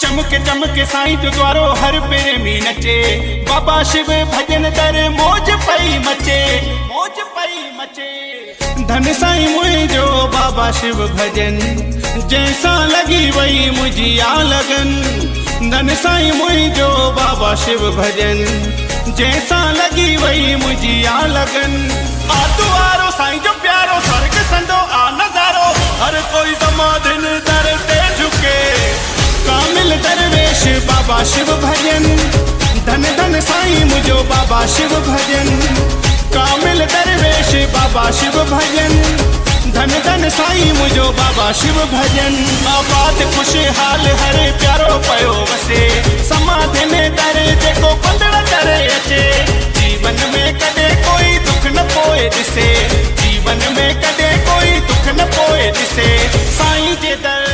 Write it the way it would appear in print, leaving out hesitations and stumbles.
चमके चमके साईं जो द्वारो हर प्रेमी नचे, बाबा शिव भजन दर मौज पई मचे, मौज पई मचे। धन साईं मुझो बाबा शिव भजन, जैसा लगी वही मुझी आ लगन। धन साईं मुझो बाबा शिव भजन, जैसा लगी वही मुझी आ लगन। आ दुआरो साईं जो प्यारो, स्वर्ग संदो आ नजारो, हर कोई समाधिन दर ते झुके। कामिल दरवेश बाबा शिव भजन, धन धन साईं मुझो बाबा शिव भजन। कामिल दरवेश बाबा शिव भजन, धन धन साईं मुझो बाबा शिव भजन। आबाद खुशहाल हर प्यारो पयो वसे, समाधि में दर जेको पंदड़ करे अचे। जीवन में कदे कोई दुख न पोए दिसे, जीवन में कदे कोई दुख न पोए दिसे। साईं जे दर